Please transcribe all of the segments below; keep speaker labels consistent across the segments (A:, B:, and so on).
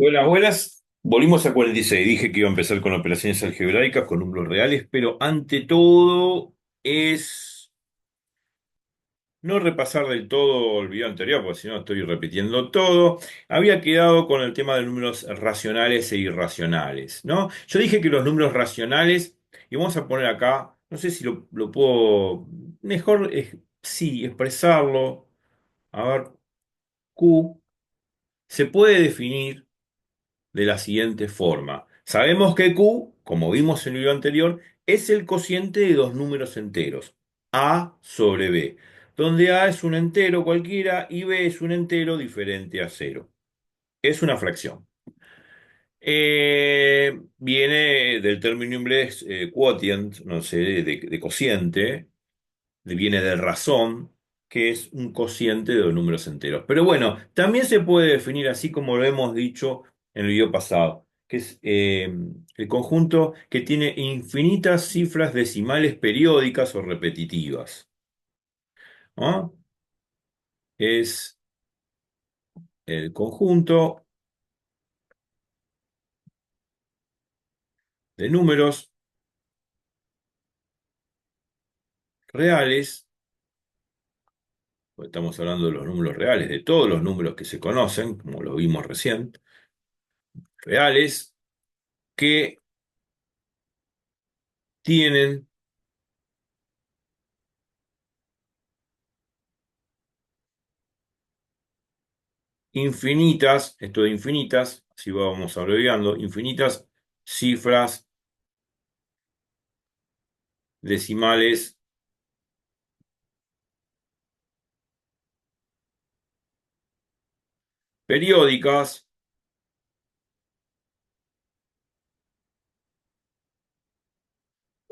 A: Buenas, buenas. Volvimos a 46. Dije que iba a empezar con operaciones algebraicas, con números reales, pero ante todo es no repasar del todo el video anterior, porque si no estoy repitiendo todo. Había quedado con el tema de números racionales e irracionales, ¿no? Yo dije que los números racionales, y vamos a poner acá, no sé si lo puedo mejor, sí, expresarlo. A ver, Q se puede definir de la siguiente forma. Sabemos que Q, como vimos en el video anterior, es el cociente de dos números enteros, A sobre B, donde A es un entero cualquiera y B es un entero diferente a cero. Es una fracción. Viene del término inglés quotient, no sé, de cociente, viene de razón, que es un cociente de dos números enteros. Pero bueno, también se puede definir así como lo hemos dicho en el video pasado, que es el conjunto que tiene infinitas cifras decimales periódicas o repetitivas, ¿no? Es el conjunto de números reales, pues estamos hablando de los números reales, de todos los números que se conocen, como lo vimos recién, reales, que tienen infinitas, esto de infinitas, si vamos abreviando, infinitas cifras decimales periódicas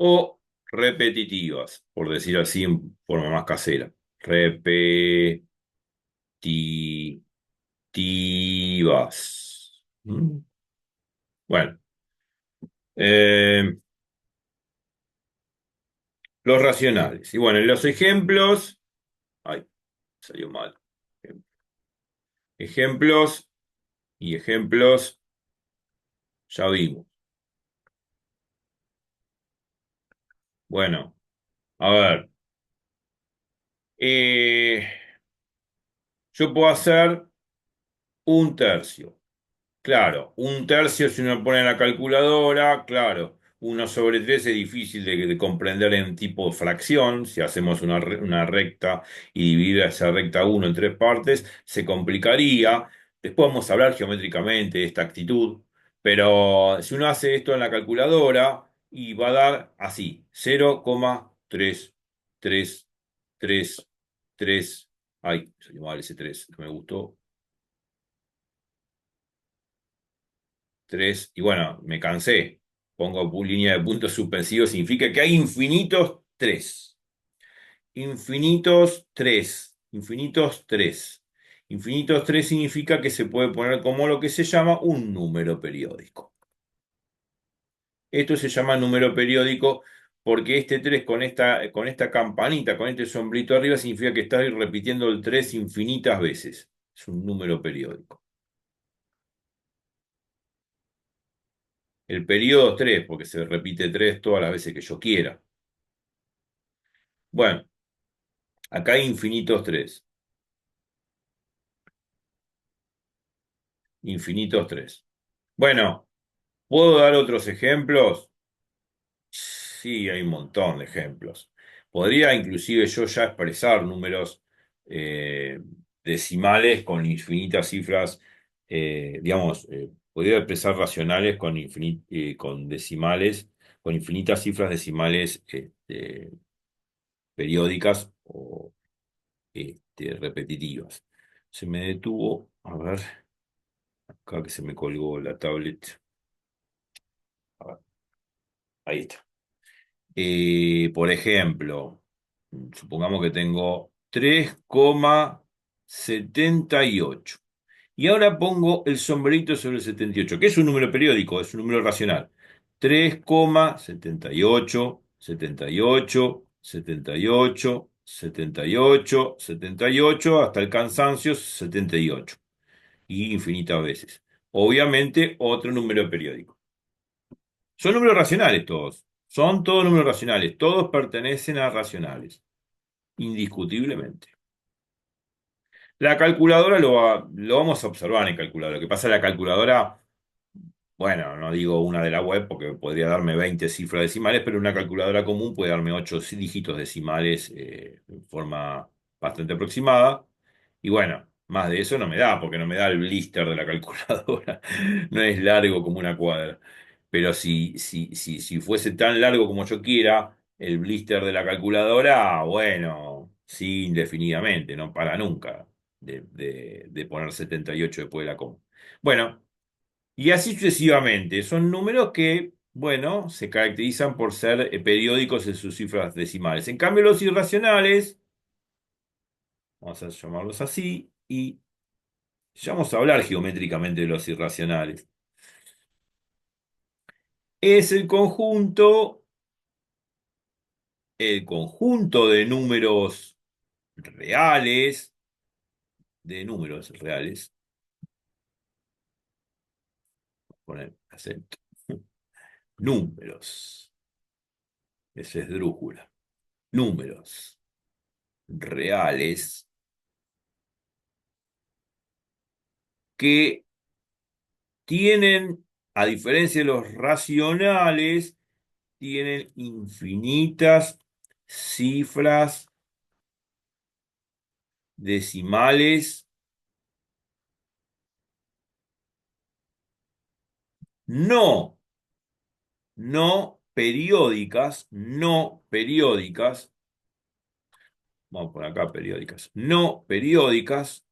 A: o repetitivas, por decir así en forma más casera. Repetitivas. ¿Mm? Bueno, eh, los racionales. Y bueno, en los ejemplos, ay, salió mal. Ejemplos y ejemplos, ya vimos. Bueno, a ver. Eh, yo puedo hacer un tercio. Claro, un tercio si uno pone en la calculadora, claro, 1/3 es difícil de comprender en tipo fracción. Si hacemos una recta y dividir esa recta uno en tres partes, se complicaría. Después vamos a hablar geométricamente de esta actitud, pero si uno hace esto en la calculadora, y va a dar así, 0,333. Ay, salió mal ese 3 que me gustó. 3 y bueno, me cansé. Pongo línea de puntos suspensivos, significa que hay infinitos 3. Infinitos 3. Infinitos 3. Infinitos 3 significa que se puede poner como lo que se llama un número periódico. Esto se llama número periódico porque este 3 con esta campanita, con este sombrito arriba, significa que estás repitiendo el 3 infinitas veces. Es un número periódico. El periodo es 3 porque se repite 3 todas las veces que yo quiera. Bueno, acá hay infinitos 3. Infinitos 3. Bueno, ¿puedo dar otros ejemplos? Sí, hay un montón de ejemplos. Podría inclusive yo ya expresar números eh, decimales con infinitas cifras, digamos, podría expresar racionales con decimales, con infinitas cifras decimales periódicas o repetitivas. Se me detuvo, a ver, acá que se me colgó la tablet. A ver, ahí está. Por ejemplo, supongamos que tengo 3,78. Y ahora pongo el sombrerito sobre el 78, que es un número periódico, es un número racional. 3,78, 78, 78, 78, 78, hasta el cansancio 78. Y infinitas veces. obviamente otro número periódico. Son números racionales todos. Son todos números racionales. Todos pertenecen a racionales, indiscutiblemente. La calculadora lo vamos a observar en calculadora. Lo que pasa es la calculadora, bueno, no digo una de la web porque podría darme 20 cifras decimales, pero una calculadora común puede darme 8 dígitos decimales en forma bastante aproximada. Y bueno, más de eso no me da, porque no me da el blister de la calculadora. No es largo como una cuadra. Pero si fuese tan largo como yo quiera, el blister de la calculadora, bueno, sí, indefinidamente, no para nunca de poner 78 después de la coma. Bueno. Y así sucesivamente. Son números que, bueno, se caracterizan por ser periódicos en sus cifras decimales. En cambio, los irracionales, vamos a llamarlos así, y ya vamos a hablar geométricamente de los irracionales. Es el conjunto reales, de números reales, poner acento, números, ese es drújula, números reales que tienen, a diferencia de los racionales, tienen infinitas cifras decimales no, no periódicas, vamos por acá periódicas, no periódicas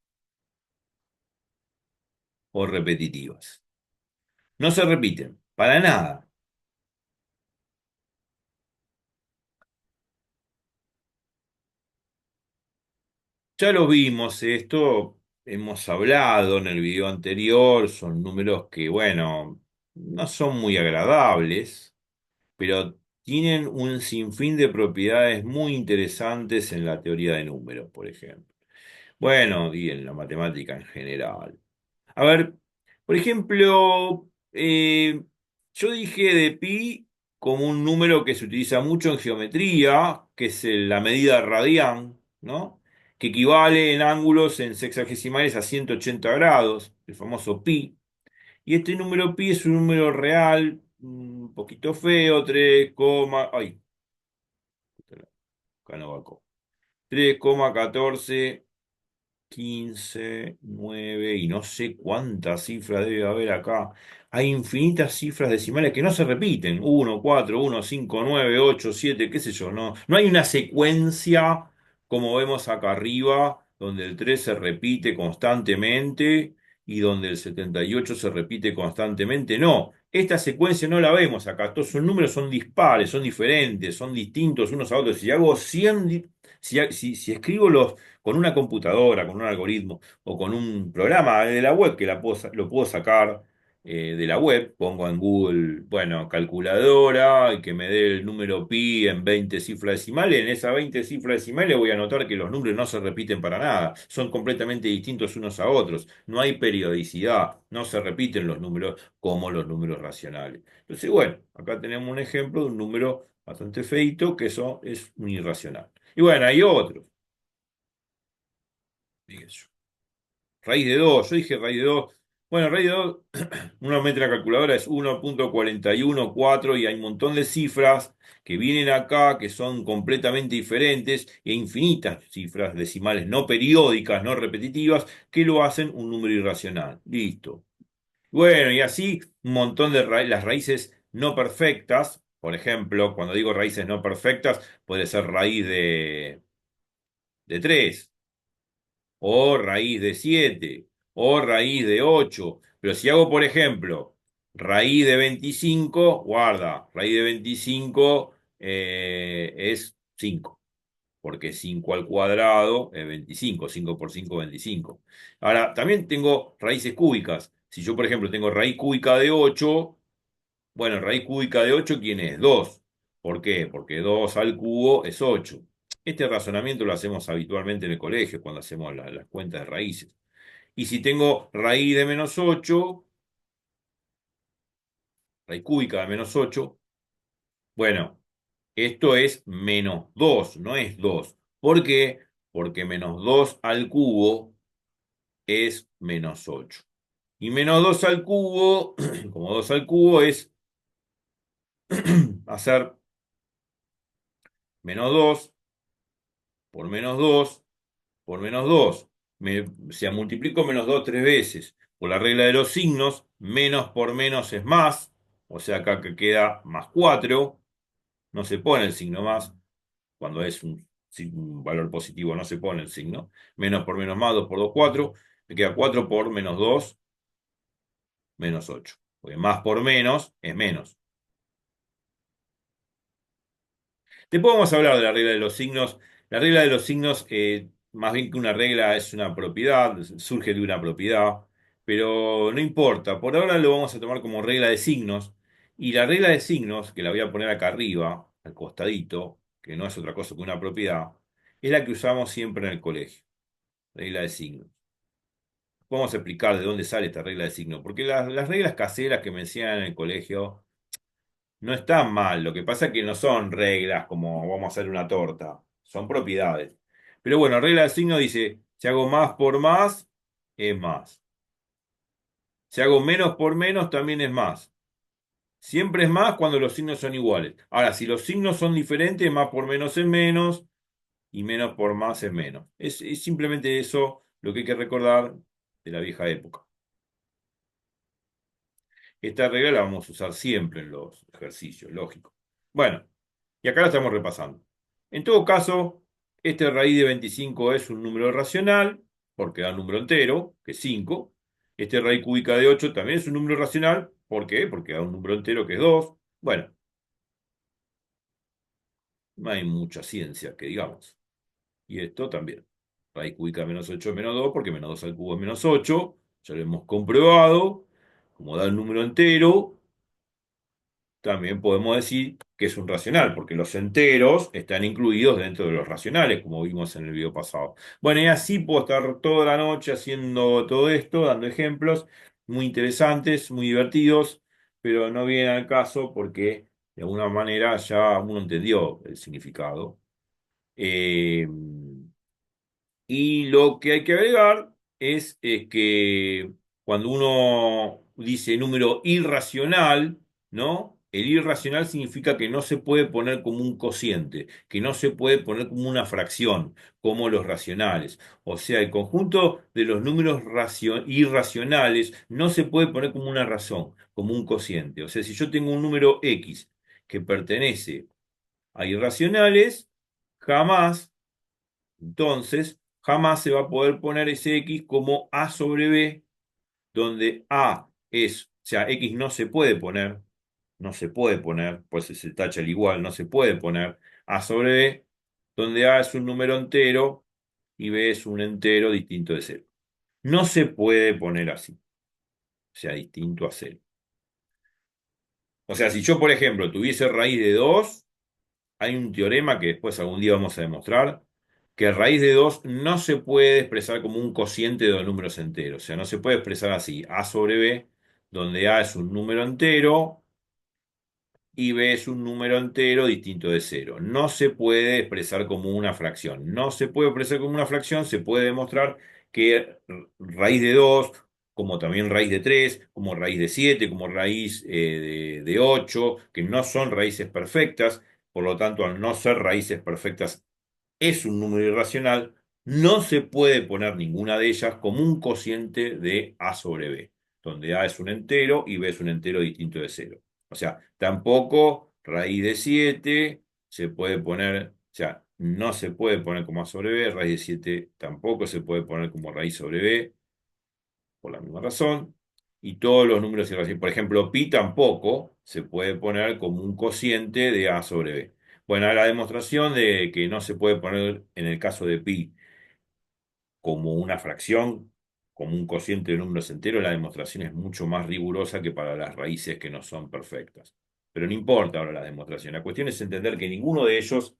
A: o repetitivas. No se repiten, para nada. Ya lo vimos, esto hemos hablado en el video anterior, son números que, bueno, no son muy agradables, pero tienen un sinfín de propiedades muy interesantes en la teoría de números, por ejemplo. Bueno, y en la matemática en general. A ver, por ejemplo, yo dije de pi como un número que se utiliza mucho en geometría, que es la medida radián, ¿no? Que equivale en ángulos en sexagesimales a 180 grados, el famoso pi. Y este número pi es un número real, un poquito feo, 3, ay, acá no va 3,14 15 9 y no sé cuántas cifras debe haber acá. Hay infinitas cifras decimales que no se repiten. 1 4 1 5 9 8 7 qué sé yo. No hay una secuencia como vemos acá arriba, donde el 3 se repite constantemente y donde el 78 se repite constantemente. No, esta secuencia no la vemos acá. Todos sus números son dispares, son diferentes, son distintos unos a otros. Si hago 100, si escribo con una computadora, con un algoritmo o con un programa de la web que lo puedo sacar de la web, pongo en Google, bueno, calculadora y que me dé el número pi en 20 cifras decimales. En esas 20 cifras decimales voy a notar que los números no se repiten para nada, son completamente distintos unos a otros, no hay periodicidad, no se repiten los números como los números racionales. Entonces, bueno, acá tenemos un ejemplo de un número bastante feito que eso es un irracional. Y bueno, hay otros. Dije yo. Raíz de 2 yo dije raíz de 2. Bueno, raíz de 2 uno mete la calculadora, es 1,414 y hay un montón de cifras que vienen acá que son completamente diferentes e infinitas cifras decimales no periódicas, no repetitivas, que lo hacen un número irracional. Listo. Bueno, y así un montón de las raíces no perfectas, por ejemplo, cuando digo raíces no perfectas, puede ser raíz de 3 o raíz de 7 o raíz de 8. Pero si hago, por ejemplo, raíz de 25, guarda, raíz de 25 es 5, porque 5 al cuadrado es 25, 5 por 5 25. Ahora, también tengo raíces cúbicas. Si yo, por ejemplo, tengo raíz cúbica de 8, bueno, raíz cúbica de 8, ¿quién es? 2. ¿Por qué? Porque 2 al cubo es 8. Este razonamiento lo hacemos habitualmente en el colegio cuando hacemos las cuentas de raíces. Y si tengo raíz de -8, raíz cúbica de menos 8. Bueno, esto es menos 2, no es 2. ¿Por qué? Porque menos 2 al cubo es menos 8. Y menos 2 al cubo, como 2 al cubo, es hacer menos 2 por menos 2 por menos 2. O sea, multiplico menos 2 tres veces. Por la regla de los signos, menos por menos es más. O sea, acá que queda más 4. No se pone el signo más. Cuando es un valor positivo no se pone el signo. Menos por menos más, 2 por 2 4. Me queda 4 por menos 2 menos 8. Porque más por menos es menos. Después vamos a hablar de la regla de los signos. La regla de los signos, más bien que una regla, es una propiedad, surge de una propiedad, pero no importa. Por ahora lo vamos a tomar como regla de signos. Y la regla de signos, que la voy a poner acá arriba, al costadito, que no es otra cosa que una propiedad, es la que usamos siempre en el colegio, regla de signos. Vamos a explicar de dónde sale esta regla de signos, porque las reglas caseras que me enseñan en el colegio no están mal, lo que pasa es que no son reglas como vamos a hacer una torta, son propiedades. Pero bueno, regla del signo dice, si hago más por más, es más. Si hago menos por menos, también es más. Siempre es más cuando los signos son iguales. Ahora, si los signos son diferentes, más por menos es menos y menos por más es menos. Es simplemente eso lo que hay que recordar de la vieja época. Esta regla la vamos a usar siempre en los ejercicios, lógico. Bueno. Y acá la estamos repasando. En todo caso, este raíz de 25 es un número racional, porque da un número entero, que es 5. Este raíz cúbica de 8 también es un número racional. ¿Por qué? Porque da un número entero que es 2. Bueno, no hay mucha ciencia que digamos. Y esto también. Raíz cúbica de menos 8 es menos 2, porque menos 2 al cubo es menos 8. Ya lo hemos comprobado. Como da el número entero, también podemos decir que es un racional, porque los enteros están incluidos dentro de los racionales, como vimos en el video pasado. Bueno, y así puedo estar toda la noche haciendo todo esto, dando ejemplos muy interesantes, muy divertidos, pero no vienen al caso porque de alguna manera ya uno entendió el significado. Eh, y lo que hay que agregar es que cuando uno dice número irracional, ¿no? El irracional significa que no se puede poner como un cociente, que no se puede poner como una fracción, como los racionales. O sea, el conjunto de los números irracionales no se puede poner como una razón, como un cociente. O sea, si yo tengo un número X que pertenece a irracionales, jamás entonces, jamás se va a poder poner ese X como A sobre B, donde A es, o sea, X no se puede poner, no se puede poner, pues se tacha el igual, no se puede poner A sobre B, donde A es un número entero y B es un entero distinto de cero. No se puede poner así, o sea, distinto a cero. O sea, si yo, por ejemplo, tuviese raíz de 2, hay un teorema que después algún día vamos a demostrar, que raíz de 2 no se puede expresar como un cociente de dos números enteros. O sea, no se puede expresar así, A sobre B, donde A es un número entero y B es un número entero distinto de cero. No se puede expresar como una fracción. No se puede expresar como una fracción, se puede demostrar que raíz de 2, como también raíz de 3, como raíz de 7, como raíz de 8, que no son raíces perfectas. Por lo tanto, al no ser raíces perfectas, es un número irracional. No se puede poner ninguna de ellas como un cociente de A sobre B, donde A es un entero y B es un entero distinto de cero. O sea, tampoco raíz de 7 se puede poner, o sea, no se puede poner como A sobre B, raíz de 7 tampoco se puede poner como raíz sobre B, por la misma razón. Y todos los números irracionales, por ejemplo, pi tampoco se puede poner como un cociente de A sobre B. Bueno, la demostración de que no se puede poner en el caso de pi como una fracción, como un cociente de números enteros, la demostración es mucho más rigurosa que para las raíces que no son perfectas. Pero no importa ahora la demostración. La cuestión es entender que ninguno de ellos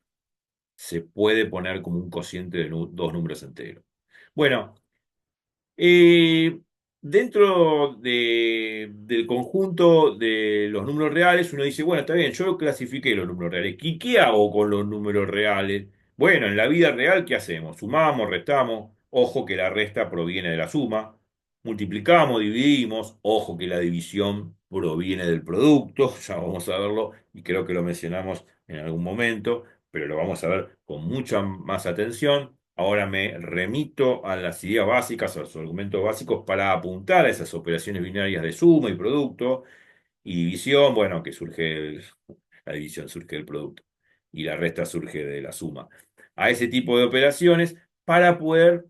A: se puede poner como un cociente de dos números enteros. Bueno, eh, dentro del conjunto de los números reales, uno dice, bueno, está bien, yo clasifiqué los números reales. ¿Y qué hago con los números reales? Bueno, en la vida real, ¿qué hacemos? Sumamos, restamos. Ojo que la resta proviene de la suma. Multiplicamos, dividimos. Ojo que la división proviene del producto. Ya vamos a verlo y creo que lo mencionamos en algún momento, pero lo vamos a ver con mucha más atención. Ahora me remito a las ideas básicas, a los argumentos básicos para apuntar a esas operaciones binarias de suma y producto y división. Bueno, la división surge del producto y la resta surge de la suma. A ese tipo de operaciones para poder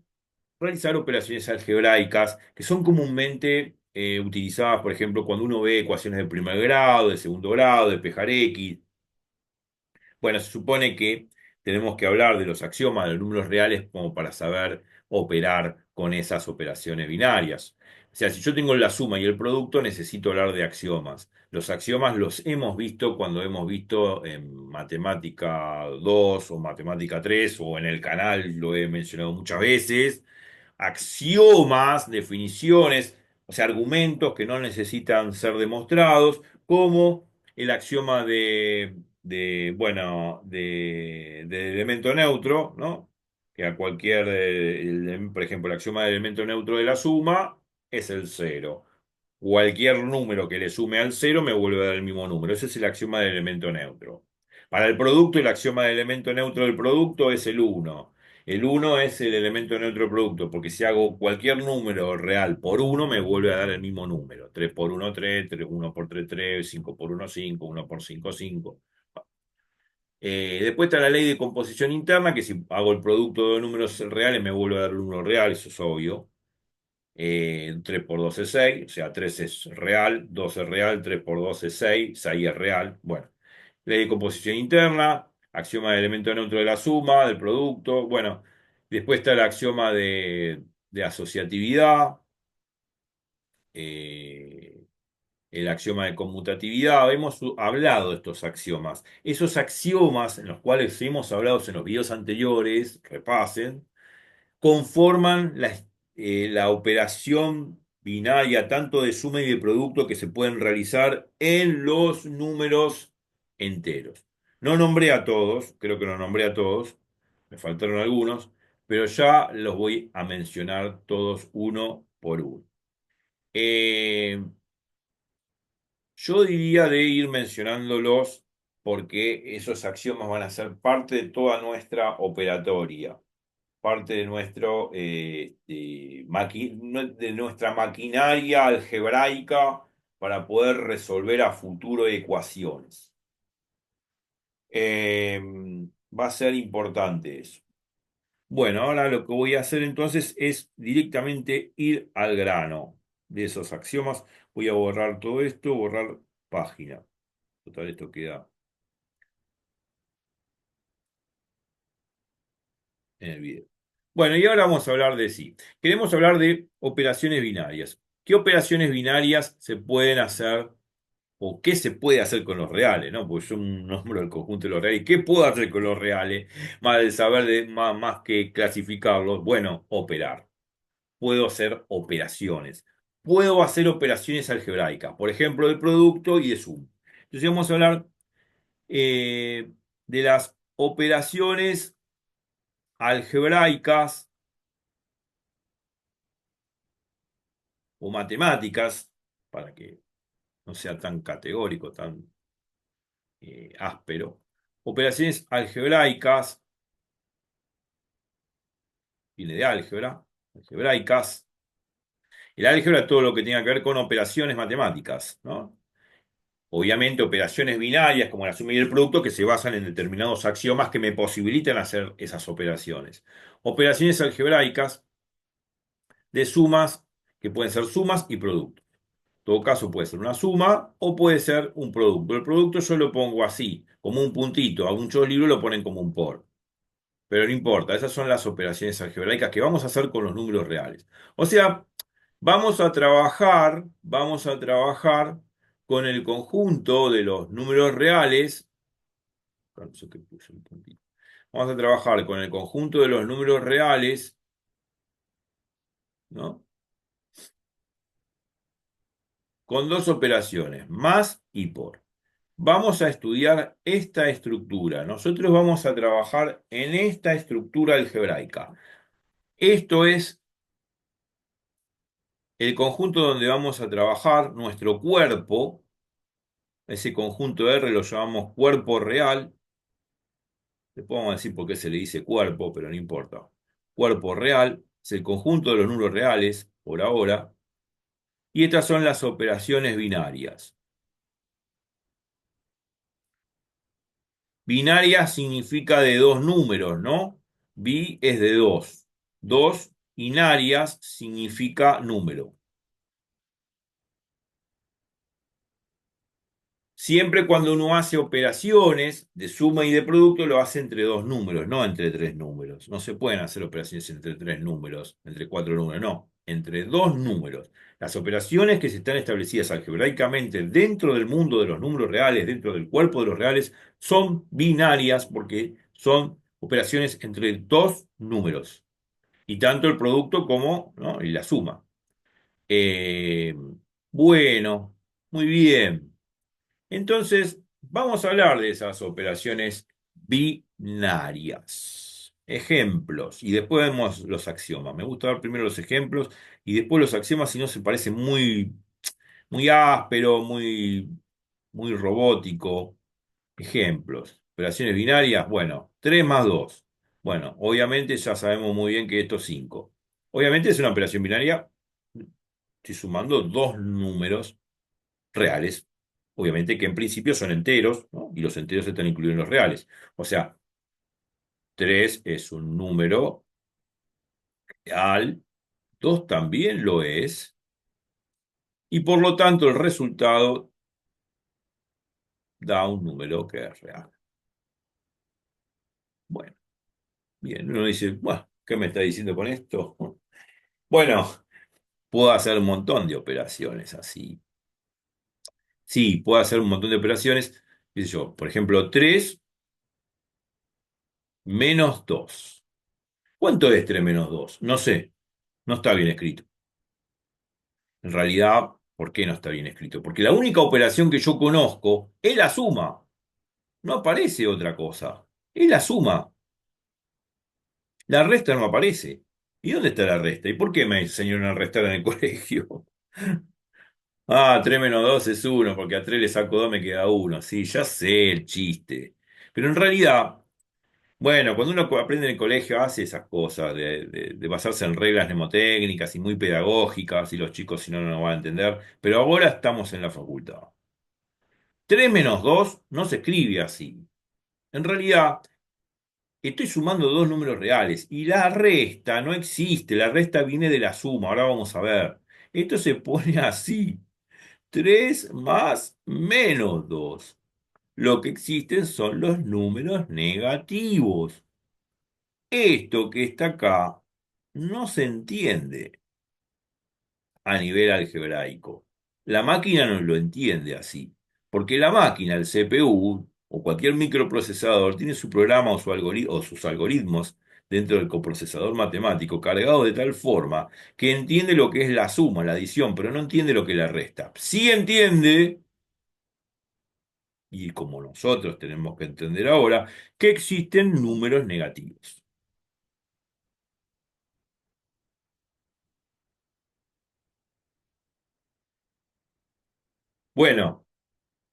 A: realizar operaciones algebraicas que son comúnmente utilizadas, por ejemplo, cuando uno ve ecuaciones de primer grado, de segundo grado, de Pejar X. Bueno, se supone que tenemos que hablar de los axiomas de los números reales como para saber operar con esas operaciones binarias. O sea, si yo tengo la suma y el producto, necesito hablar de axiomas. Los axiomas los hemos visto cuando hemos visto en Matemática 2 o Matemática 3 o en el canal, lo he mencionado muchas veces. Axiomas, definiciones, o sea, argumentos que no necesitan ser demostrados, como el axioma bueno, de elemento neutro, ¿no? Que a cualquier, por ejemplo, el axioma del elemento neutro de la suma es el cero. Cualquier número que le sume al cero me vuelve a dar el mismo número. Ese es el axioma del elemento neutro. Para el producto, el axioma del elemento neutro del producto es el uno. El uno es el elemento neutro del producto, porque si hago cualquier número real por uno me vuelve a dar el mismo número. 3 por uno 3, 1 por 3 3, 5 por uno 5, 1 por 5 5. Después está la ley de composición interna, que si hago el producto de números reales me vuelve a dar el número real, eso es obvio. 3 por 2 es 6, o sea, 3 es real, 2 es real, 3 por 2 es 6, 6 es real. Bueno, ley de composición interna, axioma del elemento neutro de la suma, del producto. Bueno, después está el axioma de asociatividad, eh, el axioma de conmutatividad. Hemos hablado de estos axiomas. Esos axiomas en los cuales hemos hablado en los videos anteriores, repasen, conforman la operación binaria tanto de suma y de producto que se pueden realizar en los números enteros. No nombré a todos, creo que no nombré a todos, me faltaron algunos, pero ya los voy a mencionar todos uno por uno. Eh, yo diría de ir mencionándolos porque esos axiomas van a ser parte de toda nuestra operatoria, parte de de nuestra maquinaria algebraica para poder resolver a futuro ecuaciones. Eh, Va a ser importante eso. Bueno, ahora lo que voy a hacer entonces es directamente ir al grano de esos axiomas. Voy a borrar todo esto, borrar página. Total, esto queda en el video. Bueno, y ahora vamos a hablar de sí. Queremos hablar de operaciones binarias. ¿Qué operaciones binarias se pueden hacer o qué se puede hacer con los reales, ¿no? Porque yo nombro el conjunto de los reales. ¿Qué puedo hacer con los reales? Más de saber más que clasificarlos. Bueno, operar. Puedo hacer operaciones. Puedo hacer operaciones algebraicas, por ejemplo, de producto y de suma. Entonces vamos a hablar de las operaciones algebraicas o matemáticas, para que no sea tan categórico, tan áspero. Operaciones algebraicas, viene de álgebra, algebraicas. El álgebra es todo lo que tenga que ver con operaciones matemáticas, ¿no? Obviamente operaciones binarias como la suma y el producto que se basan en determinados axiomas que me posibilitan hacer esas operaciones. Operaciones algebraicas de sumas, que pueden ser sumas y productos. En todo caso puede ser una suma o puede ser un producto. El producto yo lo pongo así, como un puntito. A muchos libros lo ponen como un por. Pero no importa, esas son las operaciones algebraicas que vamos a hacer con los números reales. O sea, vamos a trabajar con el conjunto de los números reales. No sé qué puse un puntito. Vamos a trabajar con el conjunto de los números reales, ¿no? con dos operaciones, más y por. Vamos a estudiar esta estructura. Nosotros vamos a trabajar en esta estructura algebraica. Esto es el conjunto donde vamos a trabajar nuestro cuerpo. Ese conjunto R lo llamamos cuerpo real. Después vamos a decir por qué se le dice cuerpo, pero no importa. Cuerpo real es el conjunto de los números reales, por ahora. Y estas son las operaciones binarias. Binaria significa de dos números, ¿no? Bi es de dos. Dos, binarias significa número. Siempre cuando uno hace operaciones de suma y de producto lo hace entre dos números, no entre tres números. No se pueden hacer operaciones entre tres números, entre cuatro números, no, entre dos números. Las operaciones que se están establecidas algebraicamente dentro del mundo de los números reales, dentro del cuerpo de los reales, son binarias porque son operaciones entre dos números. Y tanto el producto como, ¿no?, y la suma. Eh, bueno, muy bien. Entonces, vamos a hablar de esas operaciones binarias. Ejemplos, y después vemos los axiomas. Me gusta dar primero los ejemplos y después los axiomas, si no se parece muy áspero, muy robótico. Ejemplos, operaciones binarias, bueno, 3 más 2. Bueno, obviamente ya sabemos muy bien que esto es 5. Obviamente es una operación binaria, estoy sumando dos números reales, obviamente que en principio son enteros, ¿no? Y los enteros están incluidos en los reales. O sea, 3 es un número real, 2 también lo es, y por lo tanto el resultado da un número que es real. Bueno, bien, uno dice, bueno, ¿qué me está diciendo con esto? Bueno, puedo hacer un montón de operaciones así. Sí, puedo hacer un montón de operaciones, qué sé yo, por ejemplo, 3 menos 2. ¿Cuánto es 3 menos 2? No sé, no está bien escrito. En realidad, ¿por qué no está bien escrito? Porque la única operación que yo conozco es la suma. No aparece otra cosa. Es la suma. La resta no aparece. ¿Y dónde está la resta? ¿Y por qué me enseñaron a restar en el colegio? Ah, 3 menos 2 es uno, porque a 3 le saco 2 me queda uno. Sí, ya sé el chiste. Pero en realidad, bueno, cuando uno aprende en el colegio hace esas cosas de basarse en reglas mnemotécnicas y muy pedagógicas, y los chicos si no, no lo van a entender. Pero ahora estamos en la facultad. 3 menos 2 no se escribe así. En realidad, estoy sumando dos números reales y la resta no existe. La resta viene de la suma. Ahora vamos a ver. Esto se pone así. 3 más menos 2. Lo que existen son los números negativos. Esto que está acá no se entiende a nivel algebraico. La máquina no lo entiende así, porque la máquina, el CPU o cualquier microprocesador tiene su programa o, o sus algoritmos dentro del coprocesador matemático cargado de tal forma que entiende lo que es la suma, la adición, pero no entiende lo que es la resta. Sí entiende, y como nosotros tenemos que entender ahora, que existen números negativos. Bueno.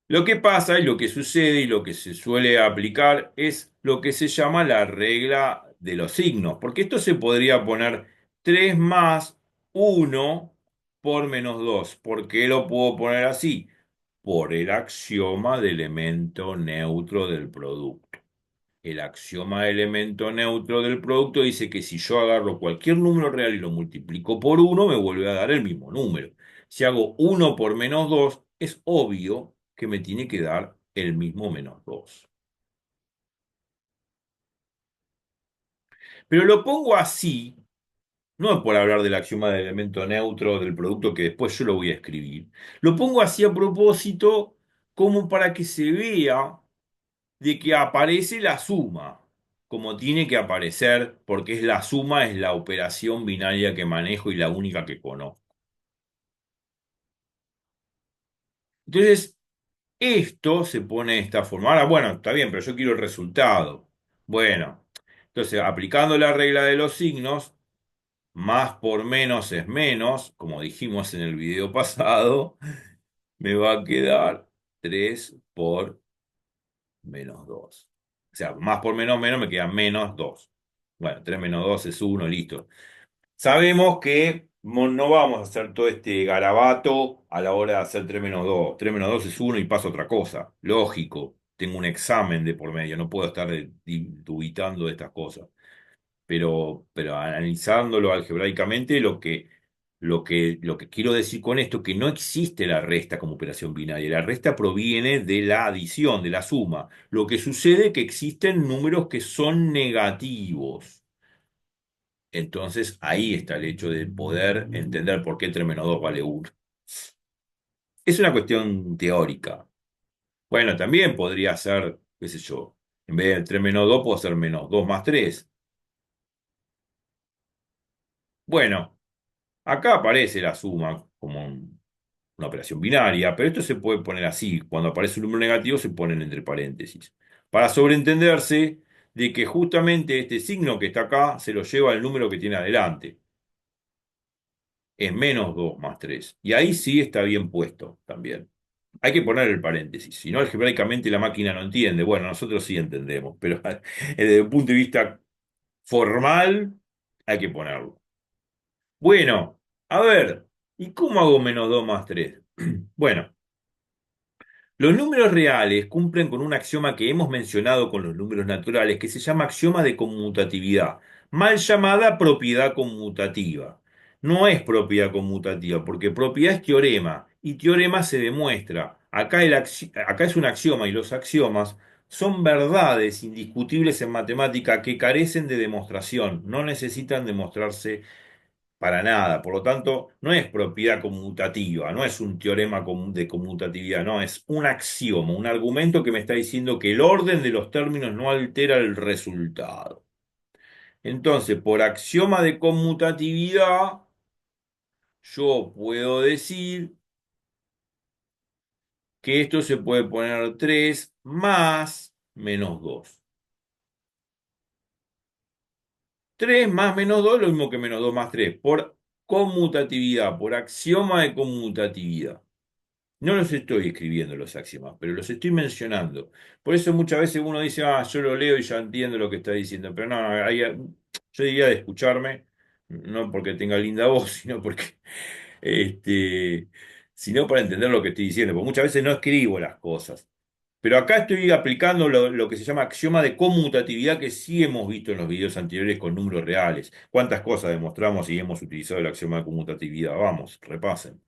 A: Lo que pasa y lo que sucede y lo que se suele aplicar es lo que se llama la regla de los signos, porque esto se podría poner 3 más uno por menos 2. ¿Por qué lo puedo poner así? Por el axioma de elemento neutro del producto. El axioma de elemento neutro del producto dice que si yo agarro cualquier número real y lo multiplico por uno, me vuelve a dar el mismo número. Si hago uno por menos 2, es obvio que me tiene que dar el mismo menos 2. Pero lo pongo así, no por hablar del axioma del elemento neutro del producto que después yo lo voy a escribir. Lo pongo así a propósito como para que se vea de que aparece la suma, como tiene que aparecer, porque es la suma, es la operación binaria que manejo y la única que conozco. Entonces, esto se pone de esta forma. Ahora, bueno, está bien, pero yo quiero el resultado. Bueno, entonces, aplicando la regla de los signos, más por menos es menos, como dijimos en el video pasado, me va a quedar 3 por menos 2. O sea, más por menos menos me queda menos 2. Bueno, 3 menos 2 es uno, listo. Sabemos que no vamos a hacer todo este garabato a la hora de hacer 3 menos 2. 3 menos 2 es uno y pasa otra cosa. Lógico, tengo un examen de por medio, no puedo estar dubitando de estas cosas. Pero analizándolo algebraicamente, lo que quiero decir con esto, que no existe la resta como operación binaria. La resta proviene de la adición, de la suma. Lo que sucede es que existen números que son negativos. Entonces ahí está el hecho de poder entender por qué 3 menos 2 vale uno. Es una cuestión teórica. Bueno, también podría ser, qué sé yo, en vez de 3 menos 2 puedo hacer menos 2 más 3. Bueno, acá aparece la suma como una operación binaria, pero esto se puede poner así. Cuando aparece un número negativo se ponen entre paréntesis. Para sobreentenderse de que justamente este signo que está acá se lo lleva el número que tiene adelante. Es menos 2 más 3. Y ahí sí está bien puesto también. Hay que poner el paréntesis, si no, algebraicamente la máquina no entiende. Bueno, nosotros sí entendemos, pero desde el punto de vista formal hay que ponerlo. Bueno, a ver, ¿y cómo hago menos 2 más 3? Bueno, los números reales cumplen con un axioma que hemos mencionado con los números naturales, que se llama axioma de conmutatividad, mal llamada propiedad conmutativa. No es propiedad conmutativa, porque propiedad es teorema, y teorema se demuestra. Acá es un axioma, y los axiomas son verdades indiscutibles en matemática que carecen de demostración, no necesitan demostrarse para nada. Por lo tanto, no es propiedad conmutativa, no es un teorema de conmutatividad, no, es un axioma, un argumento que me está diciendo que el orden de los términos no altera el resultado. Entonces, por axioma de conmutatividad, yo puedo decir que esto se puede poner 3 más menos 2. 3 más menos 2 es lo mismo que menos 2 más 3, por conmutatividad, por axioma de conmutatividad. No los estoy escribiendo los axiomas, pero los estoy mencionando. Por eso muchas veces uno dice, yo lo leo y ya entiendo lo que está diciendo. Pero no, no, yo diría de escucharme, no porque tenga linda voz, sino porque, este, sino para entender lo que estoy diciendo. Porque muchas veces no escribo las cosas. Pero acá estoy aplicando lo que se llama axioma de conmutatividad que sí hemos visto en los videos anteriores con números reales. ¿Cuántas cosas demostramos y hemos utilizado el axioma de conmutatividad? Vamos, repasen.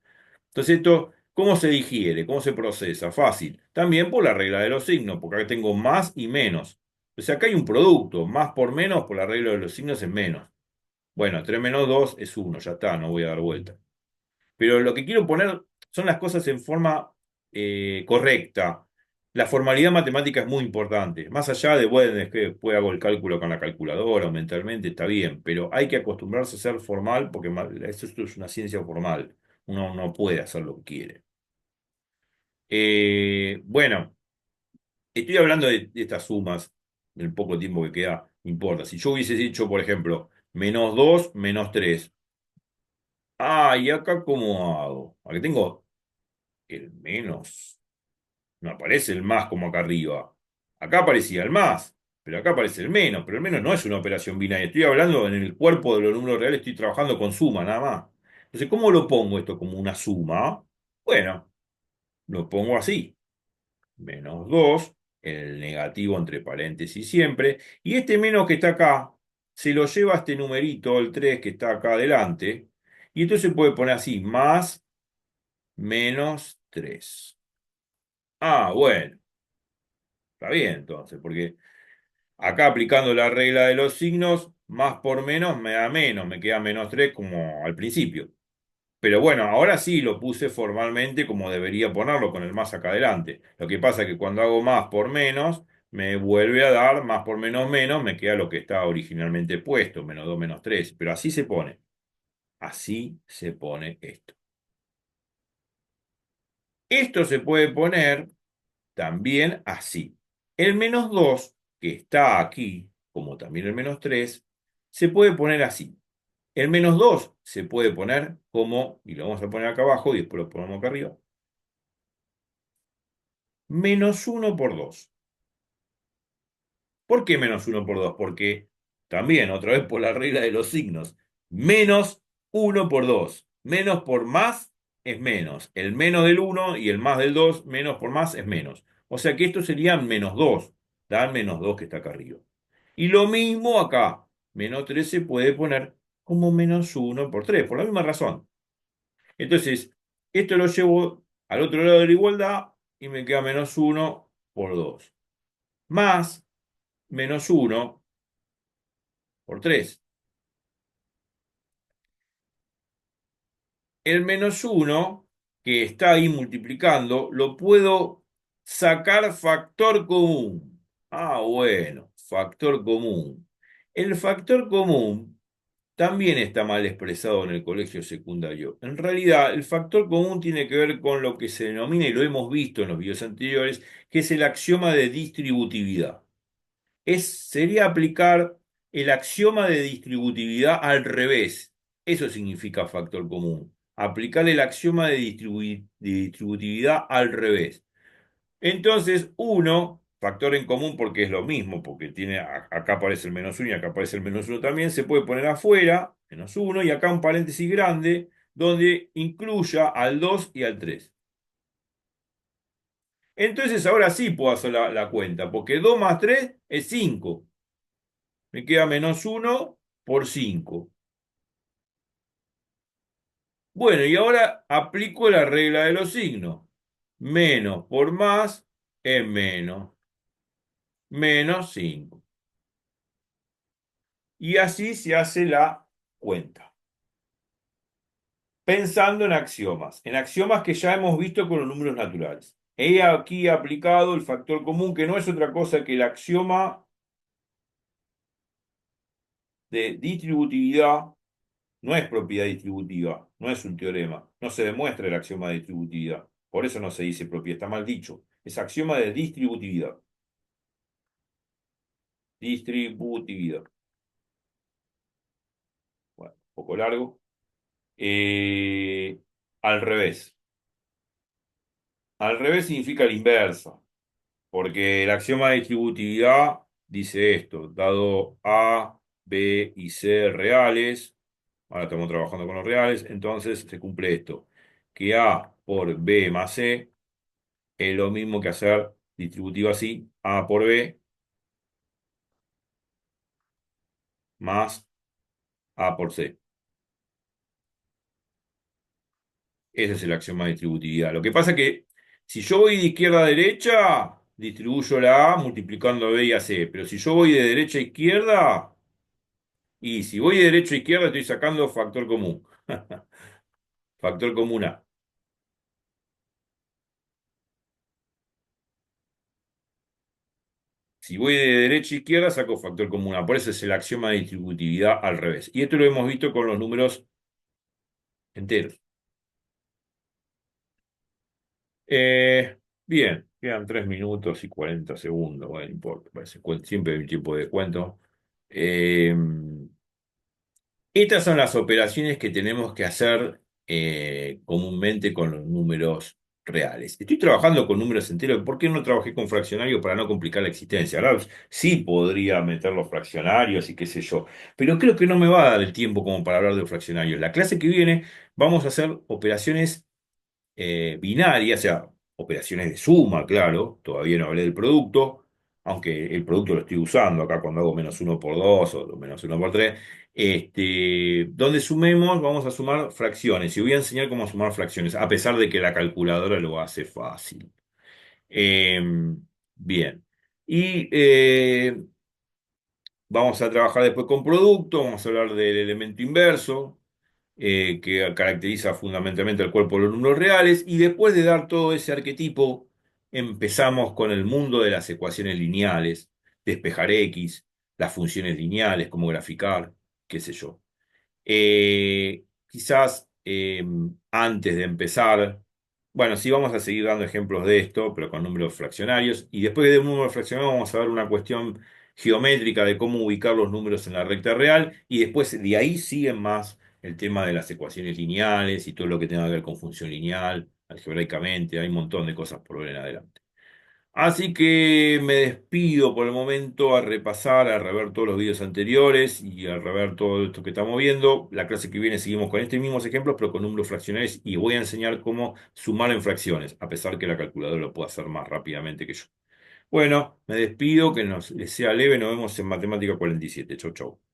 A: Entonces esto, ¿cómo se digiere? ¿Cómo se procesa? Fácil. También por la regla de los signos, porque acá tengo más y menos. O sea, acá hay un producto, más por menos, por la regla de los signos es menos. Bueno, 3 menos 2 es uno, ya está, no voy a dar vuelta. Pero lo que quiero poner son las cosas en forma correcta. La formalidad matemática es muy importante. Más allá de, bueno, es que después hago el cálculo con la calculadora o mentalmente, está bien, pero hay que acostumbrarse a ser formal porque esto es una ciencia formal. Uno no puede hacer lo que quiere. Bueno, estoy hablando de estas sumas, del poco tiempo que queda, no importa. Si yo hubiese dicho, por ejemplo, menos 2 menos 3. ¿Y acá cómo hago? Aquí tengo el menos. No aparece el más como acá arriba. Acá aparecía el más, pero acá aparece el menos. Pero el menos no es una operación binaria. Estoy hablando en el cuerpo de los números reales, estoy trabajando con suma, nada más. Entonces, ¿cómo lo pongo esto como una suma? Bueno, lo pongo así. Menos 2 el negativo entre paréntesis siempre. Y este menos que está acá, se lo lleva a este numerito, el 3 que está acá adelante. Y entonces se puede poner así, más menos 3. Bueno, está bien entonces, porque acá aplicando la regla de los signos, más por menos me da menos, me queda menos 3 como al principio. Pero bueno, ahora sí lo puse formalmente como debería ponerlo con el más acá adelante. Lo que pasa es que cuando hago más por menos, me vuelve a dar más por menos menos, me queda lo que estaba originalmente puesto, menos 2 menos 3. Pero así se pone. Así se pone esto. Esto se puede poner también así. El -2 que está aquí, como también el -3 se puede poner así. El -2 se puede poner como, y lo vamos a poner acá abajo y después lo ponemos acá arriba, -1 por 2. ¿Por qué -1 por 2? Porque también, otra vez por la regla de los signos, -1 por 2. Menos por más es menos. El menos del uno y el más del 2 menos por más es menos. O sea que esto sería -2. Da el -2 que está acá arriba. Y lo mismo acá. -3 se puede poner como -1 por 3 por la misma razón. Entonces, esto lo llevo al otro lado de la igualdad y me queda -1 por 2. Más -1 por 3. El -1 que está ahí multiplicando lo puedo sacar factor común. Ah, bueno, factor común. El factor común también está mal expresado en el colegio secundario. En realidad, el factor común tiene que ver con lo que se denomina, y lo hemos visto en los videos anteriores, que es el axioma de distributividad. Sería aplicar el axioma de distributividad al revés. Eso significa factor común. Aplicar el axioma de distributividad al revés. Entonces, uno, factor en común porque es lo mismo, porque tiene, acá aparece el -1 y acá aparece el -1 también, se puede poner afuera, -1, y acá un paréntesis grande donde incluya al 2 y al 3. Entonces, ahora sí puedo hacer la cuenta, porque 2 más 3 es 5. Me queda -1 por 5. Bueno, y ahora aplico la regla de los signos. Menos por más es menos. -5. Y así se hace la cuenta. Pensando en axiomas que ya hemos visto con los números naturales. He aquí aplicado el factor común, que no es otra cosa que el axioma de distributividad. No es propiedad distributiva, no es un teorema, no se demuestra el axioma de distributividad. Por eso no se dice propiedad, está mal dicho. Es axioma de distributividad. Distributividad. Bueno, un poco largo. Eh, Al revés. Al revés significa la inversa, porque el axioma de distributividad dice esto: dado A, B y C reales, ahora estamos trabajando con los reales, entonces se cumple esto, que A por B más C es lo mismo que hacer distributiva así, A por B más A por C. Ese es el axioma de distributividad. Lo que pasa es que si yo voy de izquierda a derecha, distribuyo la A multiplicando a B y a C. Pero si yo voy de derecha a izquierda, y si voy de derecha a izquierda, estoy sacando factor común. Factor común A. Si voy de derecha a izquierda, saco factor común A. Por eso es el axioma de distributividad al revés. Y esto lo hemos visto con los números enteros. Bien, quedan 3 minutos y 40 segundos. Bueno, no importa, parece, siempre hay un tiempo de cuento. Eh, Estas son las operaciones que tenemos que hacer comúnmente con los números reales. Estoy trabajando con números enteros. ¿Por qué no trabajé con fraccionarios para no complicar la existencia? Ahora sí podría meter los fraccionarios y qué sé yo, pero creo que no me va a dar el tiempo como para hablar de fraccionarios. La clase que viene vamos a hacer operaciones binarias, o sea, operaciones de suma, claro, todavía no hablé del producto, aunque el producto lo estoy usando acá cuando hago -1 por 2 o -1 por 3, donde sumemos, vamos a sumar fracciones, y voy a enseñar cómo sumar fracciones, a pesar de que la calculadora lo hace fácil. Eh, Bien, y vamos a trabajar después con producto, vamos a hablar del elemento inverso, que caracteriza fundamentalmente el cuerpo de los números reales, y después de dar todo ese arquetipo, empezamos con el mundo de las ecuaciones lineales, despejar X, las funciones lineales, cómo graficar, qué sé yo. Quizás antes de empezar, Bueno, sí vamos a seguir dando ejemplos de esto, pero con números fraccionarios. Y después de un número fraccionario vamos a ver una cuestión geométrica de cómo ubicar los números en la recta real. Y después de ahí siguen más el tema de las ecuaciones lineales y todo lo que tenga que ver con función lineal, algebraicamente. Hay un montón de cosas por ver en adelante. Así que me despido por el momento a repasar, a rever todos los vídeos anteriores y a rever todo esto que estamos viendo. La clase que viene seguimos con estos mismos ejemplos, pero con números fraccionales y voy a enseñar cómo sumar en fracciones, a pesar que la calculadora lo puede hacer más rápidamente que yo. Bueno, me despido, que les sea leve, nos vemos en Matemática 47. Chau, chau.